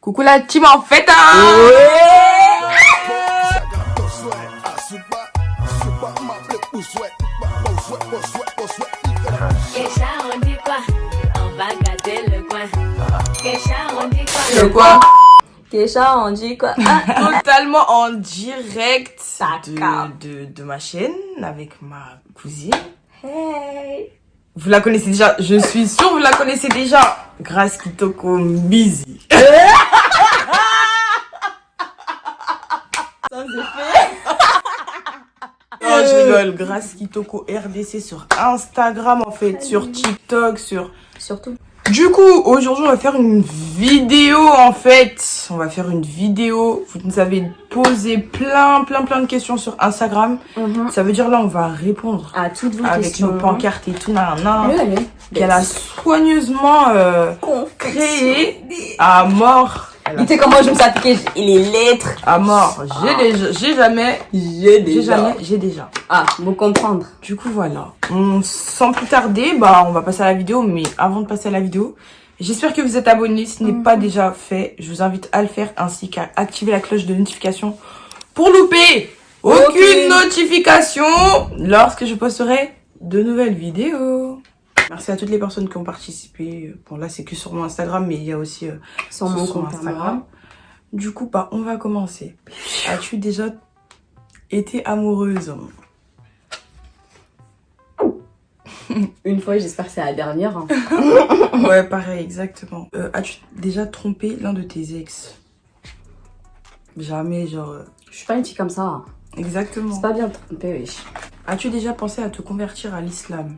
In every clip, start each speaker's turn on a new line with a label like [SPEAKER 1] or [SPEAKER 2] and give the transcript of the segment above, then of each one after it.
[SPEAKER 1] Coucou la team en fait.
[SPEAKER 2] Kesha, on dit quoi? On va gâter le coin. Kesha, on dit quoi?
[SPEAKER 1] Le quoi?
[SPEAKER 3] Kesha, on dit quoi?
[SPEAKER 1] Totalement en direct
[SPEAKER 3] D'accord.
[SPEAKER 1] de ma chaîne avec ma cousine.
[SPEAKER 3] Hey.
[SPEAKER 1] Vous la connaissez déjà, je suis sûre vous la connaissez déjà. Grace Kitoko Busy.
[SPEAKER 3] Sans effet.
[SPEAKER 1] Non, je rigole. Grace Kitoko RDC sur Instagram en fait, sur TikTok, sur...
[SPEAKER 3] Surtout.
[SPEAKER 1] Du coup, aujourd'hui, on va faire une vidéo, en fait. On va faire une vidéo. Vous nous avez posé plein de questions sur Instagram. Ça veut dire, là, on va répondre
[SPEAKER 3] À toutes vos
[SPEAKER 1] avec
[SPEAKER 3] questions.
[SPEAKER 1] nos pancartes et tout, nan.
[SPEAKER 3] Oui, allez.
[SPEAKER 1] Qu'elle a soigneusement créé à mort. Elle a-
[SPEAKER 3] Tu sais comment je me suis appliquée? Il est lettres.
[SPEAKER 1] À mort. J'ai déjà.
[SPEAKER 3] Ah, vous comprendre.
[SPEAKER 1] Du coup, voilà. Sans plus tarder, on va passer à la vidéo. Mais avant de passer à la vidéo, j'espère que vous êtes abonnés. Si ce n'est pas déjà fait, je vous invite à le faire ainsi qu'à activer la cloche de notification pour louper aucune notification lorsque je posterai de nouvelles vidéos. Merci à toutes les personnes qui ont participé. Bon, là, c'est que sur mon Instagram, mais il y a aussi
[SPEAKER 3] Sur mon compte Instagram.
[SPEAKER 1] Du coup, on va commencer. As-tu déjà été amoureuse?
[SPEAKER 3] Une fois, j'espère que c'est la dernière. Hein.
[SPEAKER 1] Ouais, pareil, exactement. As-tu déjà trompé l'un de tes ex? Jamais, genre...
[SPEAKER 3] Je suis pas une fille comme ça.
[SPEAKER 1] Exactement.
[SPEAKER 3] C'est pas bien de tromper, wesh.
[SPEAKER 1] As-tu déjà pensé à te convertir à l'islam?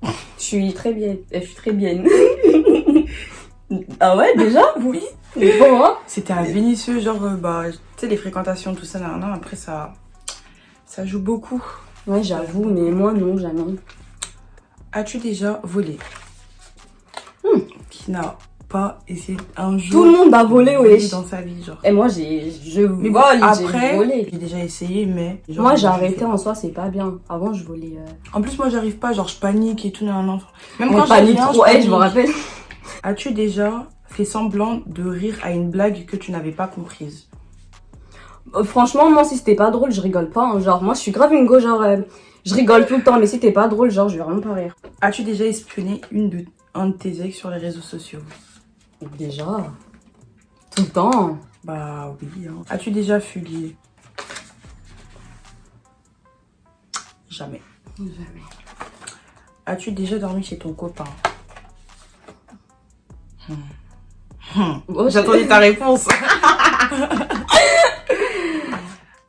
[SPEAKER 3] Je suis très bien. Je suis très bien. Ah ouais, déjà?
[SPEAKER 1] Oui.
[SPEAKER 3] Bon, hein?
[SPEAKER 1] C'était un Vénitieux, genre, tu sais, les fréquentations, tout ça, après, ça joue beaucoup.
[SPEAKER 3] Ouais, j'avoue, mais moi, non, jamais.
[SPEAKER 1] As-tu déjà volé? Qui n'a pas essayé un jour
[SPEAKER 3] Tout le monde a volé,
[SPEAKER 1] de
[SPEAKER 3] wesh.
[SPEAKER 1] dans sa vie, genre.
[SPEAKER 3] Et moi, je
[SPEAKER 1] Mais bon,
[SPEAKER 3] vole,
[SPEAKER 1] après,
[SPEAKER 3] j'ai volé.
[SPEAKER 1] j'ai déjà essayé, mais... genre,
[SPEAKER 3] Moi, j'ai
[SPEAKER 1] je
[SPEAKER 3] arrêté
[SPEAKER 1] fais-
[SPEAKER 3] en soi, c'est pas bien. Avant, je volais.
[SPEAKER 1] En plus, moi, j'arrive pas, genre, je panique et tout, nan. Même
[SPEAKER 3] On
[SPEAKER 1] quand
[SPEAKER 3] panique
[SPEAKER 1] j'ai rien,
[SPEAKER 3] trop, je me rappelle.
[SPEAKER 1] As-tu déjà fait semblant de rire à une blague que tu n'avais pas comprise?
[SPEAKER 3] Franchement, moi, si c'était pas drôle, je rigole pas. Hein. Genre, moi, je suis grave une go, genre, je rigole tout le temps, mais si t'es pas drôle, genre, je vais vraiment pas rire.
[SPEAKER 1] As-tu déjà espionné un de tes ex sur les réseaux sociaux?
[SPEAKER 3] Déjà. Tout le temps.
[SPEAKER 1] Bah oui. Hein. As-tu déjà fugué? Jamais.
[SPEAKER 3] Jamais.
[SPEAKER 1] As-tu déjà dormi chez ton copain?
[SPEAKER 3] Oh,
[SPEAKER 1] J'attendais ta réponse.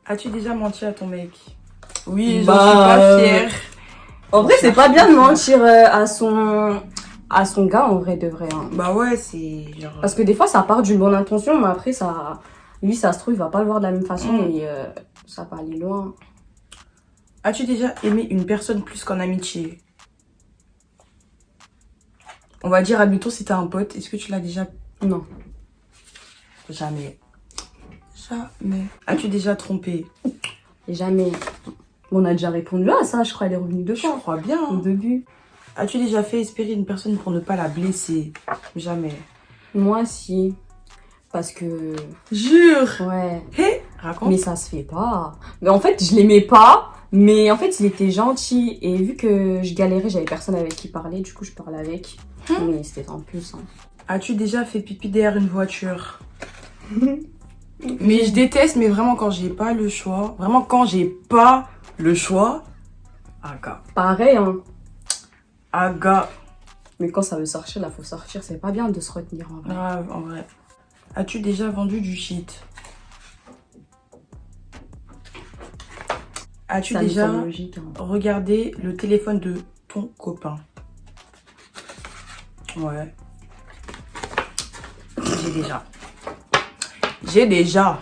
[SPEAKER 1] As-tu déjà menti à ton mec? Oui, j'en suis pas fière.
[SPEAKER 3] En vrai, c'est pas bien de mentir à son gars, en vrai, de vrai. Hein.
[SPEAKER 1] Bah ouais, c'est genre...
[SPEAKER 3] Parce que des fois, ça part d'une bonne intention, mais après, ça... Lui, ça se trouve, il va pas le voir de la même façon et ça va aller loin.
[SPEAKER 1] As-tu déjà aimé une personne plus qu'en amitié? On va dire, admettons, si t'as un pote, est-ce que tu l'as déjà...
[SPEAKER 3] Non.
[SPEAKER 1] Jamais. As-tu déjà trompé?
[SPEAKER 3] Jamais. On a déjà répondu à ça, je crois, elle est revenue deux
[SPEAKER 1] Je
[SPEAKER 3] fois.
[SPEAKER 1] crois bien.
[SPEAKER 3] Au début.
[SPEAKER 1] As-tu déjà fait espérer une personne pour ne pas la blesser? Jamais.
[SPEAKER 3] Moi, si. Parce que...
[SPEAKER 1] Jure.
[SPEAKER 3] Ouais.
[SPEAKER 1] Hé, raconte.
[SPEAKER 3] Mais ça se fait pas. Mais en fait, je l'aimais pas. Mais en fait, il était gentil. Et vu que je galérais, j'avais personne avec qui parler. Du coup, je parlais avec. Mais c'était en plus. Hein.
[SPEAKER 1] As-tu déjà fait pipi derrière une voiture? Mais je déteste, mais vraiment quand j'ai pas le choix. Vraiment quand j'ai pas le choix. Aga.
[SPEAKER 3] Pareil, hein.
[SPEAKER 1] Aga.
[SPEAKER 3] Mais quand ça veut sortir, là, faut sortir. C'est pas bien de se retenir en vrai.
[SPEAKER 1] Grave, en vrai. As-tu déjà vendu du shit? As-tu
[SPEAKER 3] Ça me
[SPEAKER 1] déjà
[SPEAKER 3] semble logique. Hein.
[SPEAKER 1] regardé le téléphone de ton copain? Ouais. J'ai déjà.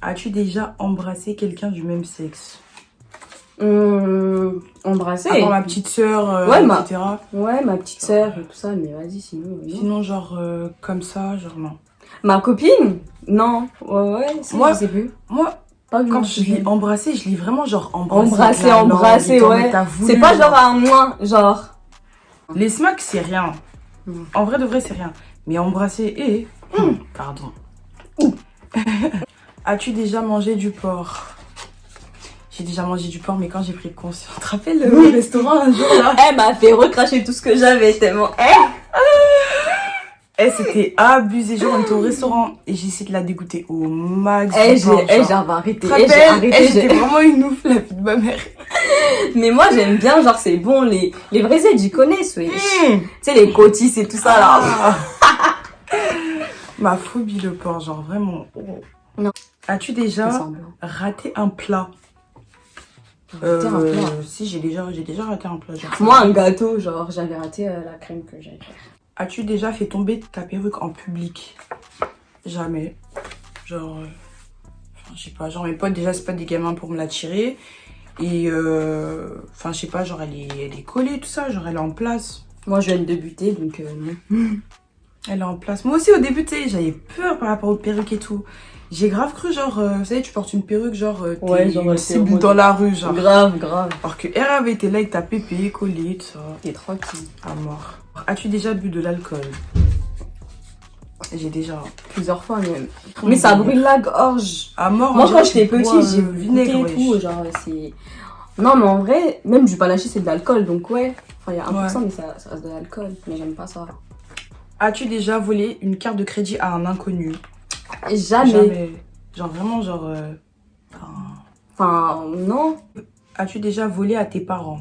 [SPEAKER 1] As-tu déjà embrassé quelqu'un du même sexe?
[SPEAKER 3] Embrasser.
[SPEAKER 1] À part ma petite sœur,
[SPEAKER 3] Ouais,
[SPEAKER 1] etc.
[SPEAKER 3] Ouais, ma petite sœur et tout ça. Mais vas-y, sinon... non.
[SPEAKER 1] Sinon, genre, comme ça, genre non.
[SPEAKER 3] Ma copine? Non. Ouais, si,
[SPEAKER 1] Moi,
[SPEAKER 3] je sais plus.
[SPEAKER 1] Moi,
[SPEAKER 3] Pas
[SPEAKER 1] quand je lis embrasser, je lis vraiment genre embrasser.
[SPEAKER 3] Embrasser,
[SPEAKER 1] avec la langue,
[SPEAKER 3] ouais.
[SPEAKER 1] et t'as voulu,
[SPEAKER 3] C'est pas genre
[SPEAKER 1] genre.
[SPEAKER 3] un moins, genre.
[SPEAKER 1] Les smacks, c'est rien. En vrai de vrai, c'est rien. Mais embrasser et... Pardon. As-tu déjà mangé du porc? J'ai déjà mangé du porc, mais quand j'ai pris conscience... Tu te rappelles le restaurant un jour là?
[SPEAKER 3] Elle m'a fait recracher tout ce que j'avais tellement.
[SPEAKER 1] C'était abusé. Genre, on était au restaurant et j'ai essayé de la dégoûter au max.
[SPEAKER 3] J'avais arrêté.
[SPEAKER 1] Tu te rappelles? J'étais vraiment une ouf, la fille de ma mère.
[SPEAKER 3] Mais moi, j'aime bien, genre, c'est bon, les vrais aides, j'y connais, tu sais, les cotis et tout ça, là.
[SPEAKER 1] Ma phobie, le porc, genre, vraiment.
[SPEAKER 3] Non.
[SPEAKER 1] As-tu déjà raté un plat? Si, j'ai déjà raté un plat. Genre,
[SPEAKER 3] moi, un gâteau, genre, j'avais raté la crème que j'avais fait.
[SPEAKER 1] As-tu déjà fait tomber ta perruque en public? Jamais. Genre, je sais pas, genre mes potes, déjà, c'est pas des gamins pour me la tirer. Et, je sais pas, genre, elle est collée, tout ça, genre, elle est en place.
[SPEAKER 3] Moi, je viens de débuter, donc non.
[SPEAKER 1] Elle est en place. Moi aussi, au début, tu sais, j'avais peur par rapport aux perruques et tout. J'ai grave cru, genre, vous savez, tu portes une perruque, genre, t'es une cible dans la rue, genre.
[SPEAKER 3] Grave.
[SPEAKER 1] Alors que elle avait été là avec ta pépé, collée, tout ça.
[SPEAKER 3] T'es tranquille.
[SPEAKER 1] À mort. As-tu déjà bu de l'alcool? J'ai déjà.
[SPEAKER 3] Plusieurs fois même. Mais ça brûle la gorge.
[SPEAKER 1] À mort.
[SPEAKER 3] Moi, quand j'étais petite, j'ai goûté
[SPEAKER 1] vinaigre
[SPEAKER 3] et tout, genre, c'est... Non, mais en vrai, même du panaché, c'est de l'alcool, donc ouais. Enfin, il y a 1%, mais ça reste de l'alcool. Mais j'aime pas ça.
[SPEAKER 1] As-tu déjà volé une carte de crédit à un inconnu?
[SPEAKER 3] Jamais.
[SPEAKER 1] Genre, vraiment, genre...
[SPEAKER 3] Enfin, non.
[SPEAKER 1] As-tu déjà volé à tes parents?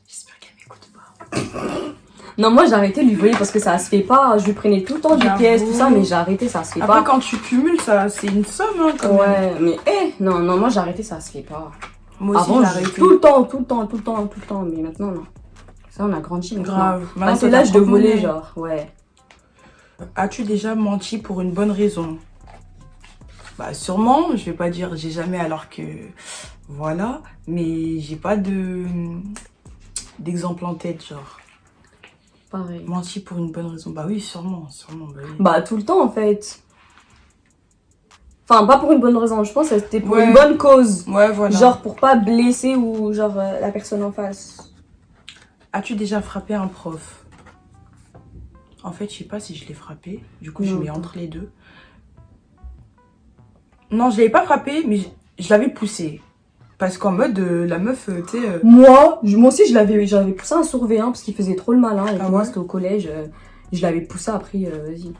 [SPEAKER 1] J'espère qu'elle m'écoute pas.
[SPEAKER 3] Non, moi, j'ai arrêté de lui voler parce que ça se fait pas. Je lui prenais tout le temps des pièces, tout ça, mais j'ai arrêté, ça se fait pas.
[SPEAKER 1] Après, quand tu cumules, ça, c'est une somme, hein, quand même.
[SPEAKER 3] Ouais, mais non, moi, j'ai arrêté, ça se fait pas.
[SPEAKER 1] Moi aussi,
[SPEAKER 3] avant,
[SPEAKER 1] j'ai arrêté.
[SPEAKER 3] tout le temps, mais maintenant, non. Ça, on a grandi.
[SPEAKER 1] Grave.
[SPEAKER 3] Ah, c'est l'âge de voler, genre, ouais.
[SPEAKER 1] As-tu déjà menti pour une bonne raison? Bah, sûrement, je vais pas dire j'ai jamais alors que... Voilà, mais j'ai pas d'exemple en tête, genre.
[SPEAKER 3] Pareil.
[SPEAKER 1] Menti pour une bonne raison. Bah oui, sûrement, bah oui.
[SPEAKER 3] Bah, tout le temps, en fait. Enfin, pas pour une bonne raison, je pense que c'était pour une bonne cause.
[SPEAKER 1] Ouais, voilà.
[SPEAKER 3] Genre, pour pas blesser ou, genre, la personne en face.
[SPEAKER 1] As-tu déjà frappé un prof? En fait, je sais pas si je l'ai frappé. Du coup, je mets entre les deux. Non, je l'avais pas frappé, mais je l'avais poussé. Parce qu'en mode, la meuf, tu sais...
[SPEAKER 3] Moi aussi, j'avais poussé un surveillant parce qu'il faisait trop le malin. Et moi,
[SPEAKER 1] ouais.
[SPEAKER 3] c'était au collège. Je l'avais poussé après, vas-y.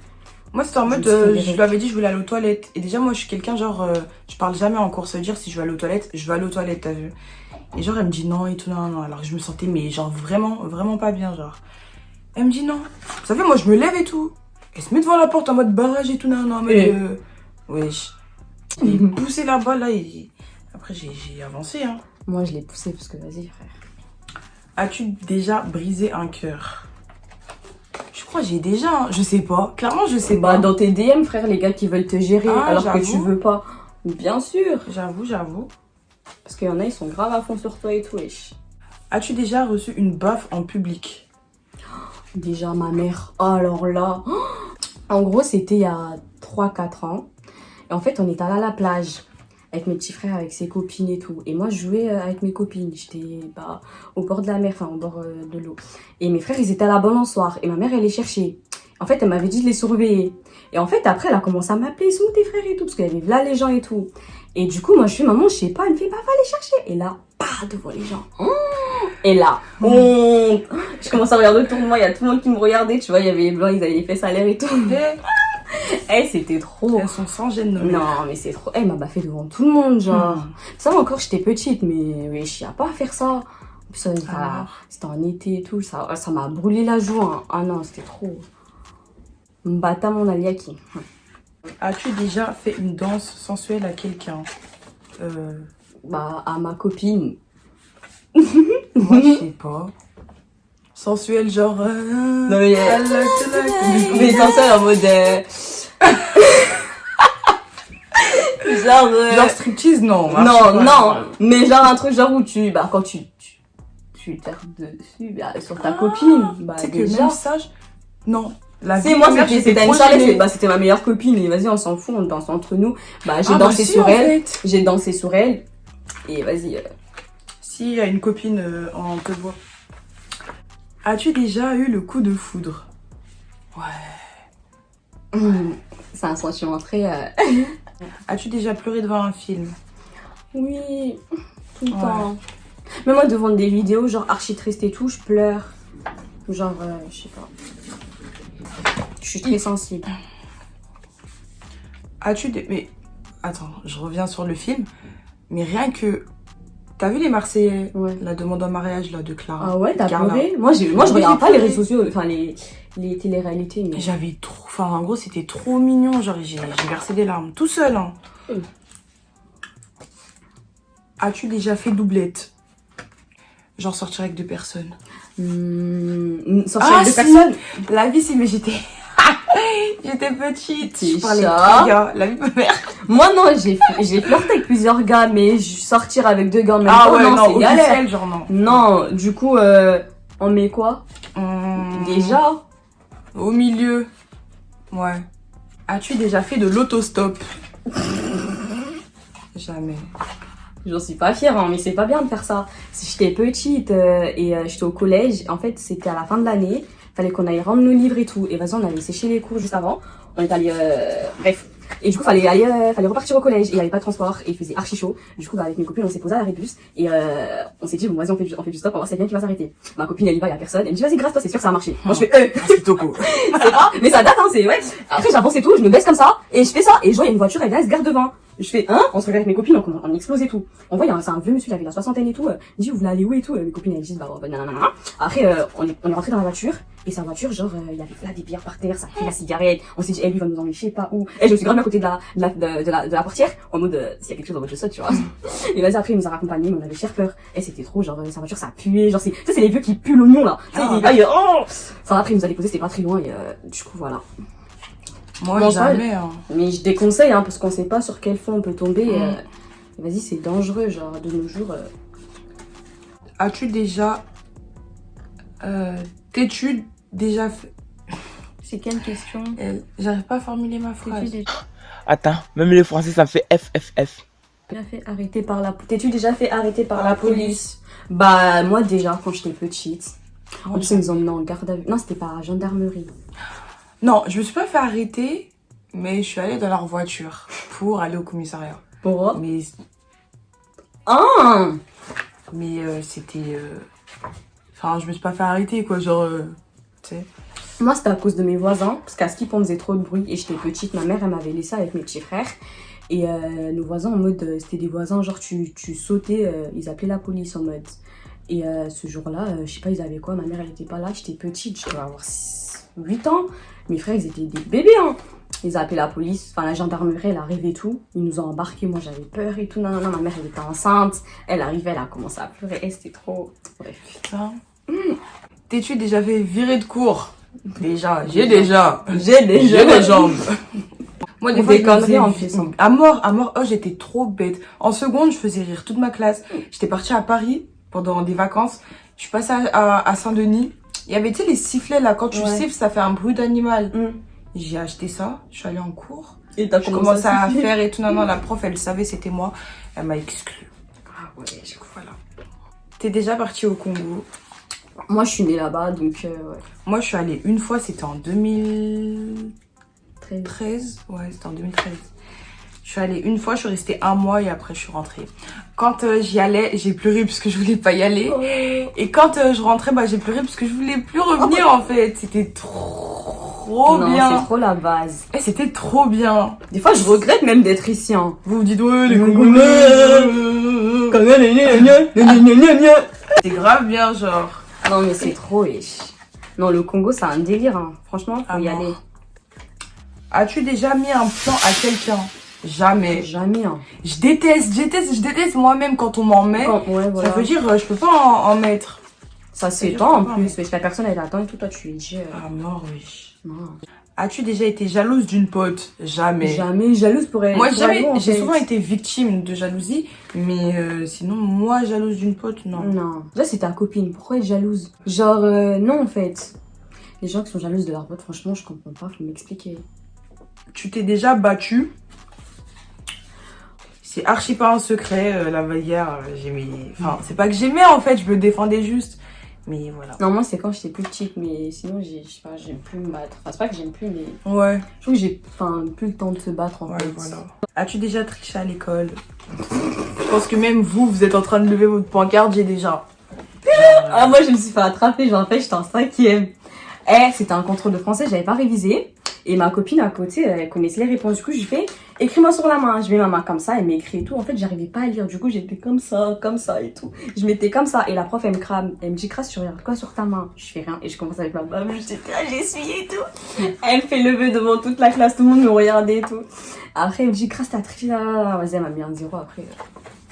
[SPEAKER 1] Moi, c'était en mode, je lui avais dit, je voulais aller aux toilettes. Et déjà, moi, je suis quelqu'un, genre, je parle jamais en cours. Ça veut dire, si je veux aller aux toilettes, je vais aller aux toilettes, t'as vu. Et genre, elle me dit non et tout, non. Alors que je me sentais, mais genre, vraiment pas bien, genre. Elle me dit non. Vous savez, moi, je me lève et tout. Elle se met devant la porte en mode barrage et tout, non. Mais, wesh. J'ai poussé là-bas, là, et après, j'ai avancé, hein.
[SPEAKER 3] Moi, je l'ai poussé parce que, vas-y, frère.
[SPEAKER 1] As-tu déjà brisé un cœur? Je crois que j'ai déjà, hein. Je sais pas. Clairement, je sais pas.
[SPEAKER 3] Dans tes DM, frère, les gars qui veulent te gérer alors que tu veux pas. Bien sûr.
[SPEAKER 1] J'avoue.
[SPEAKER 3] Parce qu'il y en a, ils sont grave à fond sur toi et tout, wesh.
[SPEAKER 1] As-tu déjà reçu une baffe en public?
[SPEAKER 3] Déjà, ma mère. Oh, alors là. En gros, c'était il y a 3-4 ans. Et en fait, on était allé à la plage. Avec mes petits frères, avec ses copines et tout. Et moi, je jouais avec mes copines. J'étais au bord de la mer, enfin au bord de l'eau. Et mes frères, ils étaient à la balançoire. Et ma mère, elle les cherchait. En fait, elle m'avait dit de les surveiller. Et en fait, après, elle a commencé à m'appeler, ils sont où tes frères et tout. Parce qu'il y avait là les gens et tout. Et du coup, moi, je fais, maman, je sais pas. Elle me fait, bah, va les chercher. Et là, pas devant les gens. Et là, je commence à regarder autour de moi. Il y a tout le monde qui me regardait. Tu vois, il y avait les blancs, ils avaient les fesses à l'air et tout. C'était trop.
[SPEAKER 1] Elles sont sans gêne.
[SPEAKER 3] Non, mais c'est trop. Elle m'a baffé devant tout le monde, genre. Ça va encore, j'étais petite, mais wesh, y a pas à faire ça. En plus, c'était en été et tout. Ça m'a brûlé la joue. Hein. Ah non, c'était trop. Mbata mon aliaki.
[SPEAKER 1] As-tu déjà fait une danse sensuelle à quelqu'un?
[SPEAKER 3] À ma copine.
[SPEAKER 1] Moi, je sais pas. Sensuelle, genre...
[SPEAKER 3] Non, mais sensuelle en mode...
[SPEAKER 1] genre striptease, non.
[SPEAKER 3] Non, mais genre un truc genre où quand tu terres dessus, sur ta copine,
[SPEAKER 1] tu sais que même ça, non.
[SPEAKER 3] C'est moi, c'était une Charlotte, c'était ma meilleure copine, et vas-y, on s'en fout, on danse entre nous. J'ai dansé sur elle, j'ai dansé sur elle, et vas-y.
[SPEAKER 1] Si, y a une copine, on te voit. As-tu déjà eu le coup de foudre? Ouais.
[SPEAKER 3] C'est un sentiment très...
[SPEAKER 1] As-tu déjà pleuré devant un film?
[SPEAKER 3] Oui, tout le
[SPEAKER 1] Ouais.
[SPEAKER 3] temps. Mais moi, devant des vidéos, genre archi triste et tout, je pleure. Genre, je sais pas. Je suis très sensible.
[SPEAKER 1] As-tu des... Mais attends, je reviens sur le film. Mais rien que... T'as vu les Marseillais?
[SPEAKER 3] Ouais.
[SPEAKER 1] La demande en mariage là, de Clara.
[SPEAKER 3] Ah ouais, t'as
[SPEAKER 1] Carla.
[SPEAKER 3] pleuré? Moi, je regarde pas les réseaux sociaux, enfin les télé-réalités. Mais...
[SPEAKER 1] J'avais trop... Enfin, en gros, c'était trop mignon. Genre, j'ai versé des larmes. Tout seul, hein. As-tu déjà fait doublette? Genre sortir avec 2 personnes.
[SPEAKER 3] Sortir avec 2
[SPEAKER 1] si.
[SPEAKER 3] personnes?
[SPEAKER 1] La vie, si, mais j'étais... J'étais petite.
[SPEAKER 3] T'es
[SPEAKER 1] Je parlais
[SPEAKER 3] chat.
[SPEAKER 1] avec 3 gars. La vie de ma mère.
[SPEAKER 3] Moi, non, j'ai flirté avec plusieurs gars, mais sortir avec 2 gars en même
[SPEAKER 1] Ah
[SPEAKER 3] temps,
[SPEAKER 1] ouais,
[SPEAKER 3] non,
[SPEAKER 1] non,
[SPEAKER 3] c'est galère.
[SPEAKER 1] officiel, genre non.
[SPEAKER 3] Non, du coup, on met quoi? Déjà?
[SPEAKER 1] Au milieu. Ouais. As-tu déjà fait de l'autostop? Jamais.
[SPEAKER 3] J'en suis pas fière, hein, mais c'est pas bien de faire ça. Si j'étais petite et j'étais au collège, en fait, c'était à la fin de l'année. Fallait qu'on aille rendre nos livres et tout. Et vas-y, on avait séché les cours juste avant. On est allé, bref. Et du coup, fallait repartir au collège. Et il y avait pas de transport. Et il faisait archi chaud. Du coup, avec mes copines, on s'est posé à l'arrêt de bus. Et on s'est dit, bon, vas-y, on fait du stop, on va voir si c'est bien qui va s'arrêter. Ma copine, elle y va, il y a personne. Elle me dit, vas-y, grâce, toi, c'est sûr que ça a marché. Moi, je fais,
[SPEAKER 1] C'est topo.
[SPEAKER 3] c'est pas, mais ça date, hein, c'est, ouais. Après, j'avance et tout, je me baisse comme ça. Et je fais ça. Et je vois, il y a une voiture, elle vient, elle se garde devant. Je fais, on se regarde avec mes copines, on explose et tout. On voit, c'est un vieux monsieur, il avait la soixantaine et tout. Il dit, vous voulez aller où et tout? Mes copines, elles disent, bah, nanana. Après, on est rentré dans la voiture. Et sa voiture, genre, il y avait là des bières par terre, ça fait la cigarette. On s'est dit, lui va nous emmener, je sais pas où. Et je me suis grave mis à côté de la portière, en mode, s'il y a quelque chose, en mode, je saute, tu vois. Et vas-y, après, il nous a raccompagnés, mais on avait cher peur. Et c'était trop, genre, sa voiture, ça puait, genre, tu sais, c'est les vieux qui puent l'oignon, là. Tu sais, Enfin, après, il nous a déposé, c'était pas très loin, et du coup, voilà.
[SPEAKER 1] Moi,
[SPEAKER 3] Bon,
[SPEAKER 1] jamais. Hein.
[SPEAKER 3] Mais je déconseille, hein, parce qu'on sait pas sur quel fond on peut tomber. Vas-y, c'est dangereux, genre, de nos jours.
[SPEAKER 1] As-tu déjà... T'es-tu déjà fait...
[SPEAKER 3] C'est quelle question?
[SPEAKER 1] J'arrive pas à formuler ma phrase.
[SPEAKER 4] Attends, même les français, ça fait FFF.
[SPEAKER 3] T'es-tu déjà fait arrêter par la police? Bah, moi, déjà, quand j'étais petite. En plus, ils nous emmenaient en garde à vue. Non, c'était pas la gendarmerie.
[SPEAKER 1] Non, je me suis pas fait arrêter, mais je suis allée dans leur voiture pour aller au commissariat.
[SPEAKER 3] Pourquoi?
[SPEAKER 1] Mais
[SPEAKER 3] Ah!
[SPEAKER 1] c'était... Enfin, je me suis pas fait arrêter, quoi, genre... Tu sais...
[SPEAKER 3] Moi, c'était à cause de mes voisins, parce qu'à Skip, on faisait trop de bruit, et j'étais petite, ma mère, elle m'avait laissé avec mes petits frères, et nos voisins, en mode, c'était des voisins, genre, tu sautais, ils appelaient la police, en mode. Et ce jour-là, je sais pas, ils avaient quoi, ma mère, elle était pas là, j'étais petite, je devais avoir 8 ans, mes frères, ils étaient des bébés, hein. Ils ont appelé la police, enfin la gendarmerie, elle arrivait et tout. Ils nous ont embarqués, moi j'avais peur et tout. Non, ma mère elle était enceinte. Elle arrivait, elle a commencé à pleurer. Et c'était trop... Bref.
[SPEAKER 1] Putain. T'es-tu déjà fait virer de cours? Déjà, j'ai
[SPEAKER 3] des
[SPEAKER 1] jambes. Moi, des
[SPEAKER 3] Ou
[SPEAKER 1] fois,
[SPEAKER 3] des
[SPEAKER 1] je
[SPEAKER 3] conneries,
[SPEAKER 1] me faisais
[SPEAKER 3] en plus, hein.
[SPEAKER 1] À mort, oh, j'étais trop bête. En seconde, je faisais rire toute ma classe. J'étais partie à Paris pendant des vacances. Je suis passée à Saint-Denis. Il y avait, tu sais, les sifflets, là. Quand tu siffles, ça fait un bruit d'animal. J'ai acheté ça. Je suis allée en cours.
[SPEAKER 3] Et t'as
[SPEAKER 1] commencé à faire et tout. Non, la prof, elle savait c'était moi. Elle m'a exclue. Ah ouais, du coup, voilà. T'es déjà partie au Congo?
[SPEAKER 3] Moi, je suis née là-bas, donc ouais.
[SPEAKER 1] Moi, je suis allée une fois, c'était en 2013. Ouais, c'était en 2013. Je suis allée une fois, je suis restée un mois et après, je suis rentrée. Quand j'y allais, j'ai pleuré parce que je voulais pas y aller.
[SPEAKER 3] Oh.
[SPEAKER 1] Et quand je rentrais, bah, j'ai pleuré parce que je voulais plus revenir, en fait. C'était trop bien.
[SPEAKER 3] Non, c'est trop la base.
[SPEAKER 1] Et c'était trop bien.
[SPEAKER 3] Des fois, je regrette même d'être ici, hein.
[SPEAKER 1] Vous vous dites, ouais, les Congolais. C'est grave bien, genre.
[SPEAKER 3] Non, mais c'est trop, wesh. Non, le Congo, c'est un délire, hein. Franchement, faut y aller.
[SPEAKER 1] As-tu déjà mis un plan à quelqu'un? Jamais.
[SPEAKER 3] Jamais, hein.
[SPEAKER 1] Je déteste moi-même quand on m'en met.
[SPEAKER 3] Ouais, voilà.
[SPEAKER 1] Ça veut dire, je peux pas en mettre.
[SPEAKER 3] Ça s'étend en plus, mais si la personne elle attend et tout, toi tu lui dis.
[SPEAKER 1] Ah, mort, oui.
[SPEAKER 3] Non.
[SPEAKER 1] As-tu déjà été jalouse d'une pote? Jamais.
[SPEAKER 3] Jamais jalouse pour elle.
[SPEAKER 1] Moi,
[SPEAKER 3] pour
[SPEAKER 1] jamais.
[SPEAKER 3] elle, en
[SPEAKER 1] J'ai
[SPEAKER 3] fait.
[SPEAKER 1] souvent été victime de jalousie, mais sinon, moi, jalouse d'une pote, non.
[SPEAKER 3] Non. Déjà, c'est ta copine. Pourquoi être jalouse? Genre, non, en fait. Les gens qui sont jalouses de leur pote, franchement, je comprends pas. Faut m'expliquer.
[SPEAKER 1] Tu t'es déjà battue? C'est archi pas un secret. La hier, j'aimais. Enfin, c'est pas que j'aimais, en fait, je me défendais juste. Mais voilà.
[SPEAKER 3] Non, moi, c'est quand j'étais plus petite, mais sinon, je sais pas, j'aime plus me battre. Enfin, c'est pas que j'aime plus, mais
[SPEAKER 1] Ouais,
[SPEAKER 3] je trouve que j'ai plus le temps de se battre en
[SPEAKER 1] ouais,
[SPEAKER 3] fait.
[SPEAKER 1] voilà. As-tu déjà triché à l'école? Je pense que même vous êtes en train de lever votre pancarte, j'ai déjà.
[SPEAKER 3] Ah, moi, je me suis fait attraper, genre, en fait, j'étais en 5e. C'était un contrôle de français, j'avais pas révisé. Et ma copine à côté, elle connaissait les réponses. Du coup, je lui fais, écris-moi sur la main. Je mets ma main comme ça, elle m'écrit et tout. En fait, j'arrivais pas à lire. Du coup, j'étais comme ça et tout. Je m'étais comme ça. Et la prof, elle me crame. Elle me dit, Crasse, tu regardes quoi sur ta main? Je fais rien. Et je commence avec ma bave. J'essuie et tout. Elle fait lever devant toute la classe. Tout le monde me regardait et tout. Après, elle me dit, Crasse, t'as triché là. Vas-y, elle m'a mis un 0 après.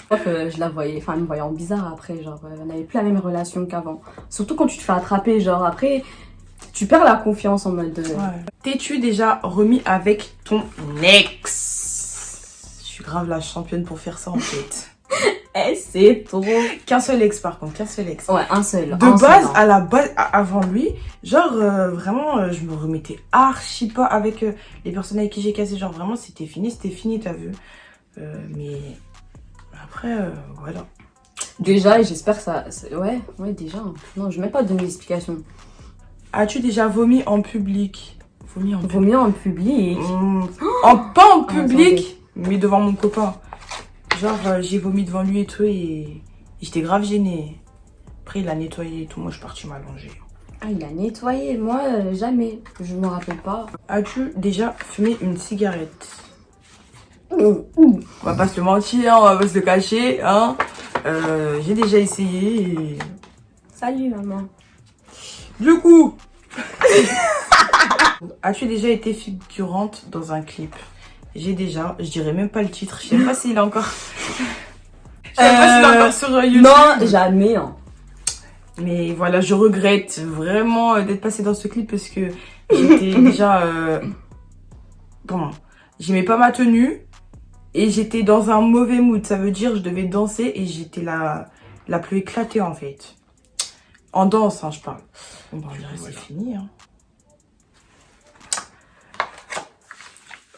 [SPEAKER 3] Je la voyais, enfin, elle me voyait en bizarre après. Genre, on n'avait plus la même relation qu'avant. Surtout quand tu te fais attraper. Genre, après, tu perds la confiance en mode.
[SPEAKER 1] Ouais. T'es-tu déjà remis avec ton ex? Je suis grave la championne pour faire ça en fait.
[SPEAKER 3] C'est trop.
[SPEAKER 1] Qu'un seul ex par contre, qu'un seul ex.
[SPEAKER 3] Ouais, un seul.
[SPEAKER 1] De base, à la base, avant lui, genre vraiment, je me remettais archi pas avec les personnes avec qui j'ai cassé. Genre vraiment, c'était fini, t'as vu. Mais après, voilà.
[SPEAKER 3] Déjà, et j'espère que ça. Ouais, déjà. Non, je vais même pas donner d'explication.
[SPEAKER 1] As-tu déjà vomi en public? Vomi en public.
[SPEAKER 3] Vomir en public.
[SPEAKER 1] Pas en public, mais devant mon copain. Genre, j'ai vomi devant lui et tout, et j'étais grave gênée. Après, il a nettoyé et tout, moi je suis partie m'allonger.
[SPEAKER 3] Ah, il a nettoyé. Moi, jamais. Je me rappelle pas.
[SPEAKER 1] As-tu déjà fumé une cigarette?
[SPEAKER 3] Ouh.
[SPEAKER 1] On va pas se le mentir, on va pas se le cacher, hein. J'ai déjà essayé et...
[SPEAKER 3] Salut, maman.
[SPEAKER 1] Du coup, as-tu déjà été figurante dans un clip? J'ai déjà, je dirais même pas le titre, je sais même pas s'il est encore... Je sais même pas s'il est encore sur YouTube.
[SPEAKER 3] Non, jamais. Hein.
[SPEAKER 1] Mais voilà, je regrette vraiment d'être passée dans ce clip parce que j'étais déjà... Bon, j'aimais pas ma tenue et j'étais dans un mauvais mood. Ça veut dire je devais danser et j'étais la plus éclatée en fait. En danse, hein, je parle. Bon, bah, on dirait que c'est fini. Hein.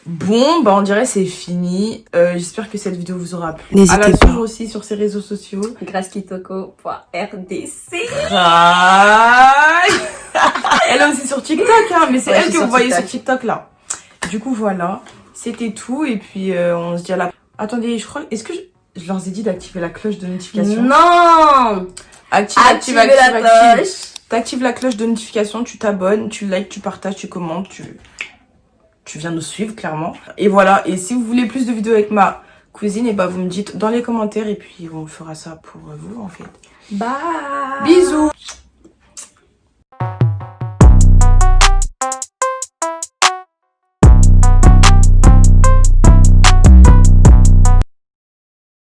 [SPEAKER 1] Bon, bah on dirait c'est fini. J'espère que cette vidéo vous aura plu.
[SPEAKER 3] N'hésitez
[SPEAKER 1] à la
[SPEAKER 3] pas.
[SPEAKER 1] suivre aussi sur ses réseaux sociaux.
[SPEAKER 3] Grasskitoko.rdc.
[SPEAKER 1] Elle est aussi sur TikTok, hein, mais c'est
[SPEAKER 3] Ouais,
[SPEAKER 1] elle
[SPEAKER 3] je
[SPEAKER 1] que
[SPEAKER 3] suis
[SPEAKER 1] vous
[SPEAKER 3] sur
[SPEAKER 1] voyez
[SPEAKER 3] TikTok.
[SPEAKER 1] sur TikTok là. Du coup, voilà. C'était tout. Et puis, on se dit à la... Attendez, je crois... Est-ce que je leur ai dit d'activer la cloche de notification?
[SPEAKER 3] Non.
[SPEAKER 1] Active
[SPEAKER 3] la cloche.
[SPEAKER 1] T'actives la cloche de notification, tu t'abonnes, tu likes, tu partages, tu commentes, tu viens nous suivre, clairement. Et voilà. Et si vous voulez plus de vidéos avec ma cousine, et bah, vous me dites dans les commentaires. Et puis, on fera ça pour vous, en fait.
[SPEAKER 3] Bye.
[SPEAKER 1] Bisous.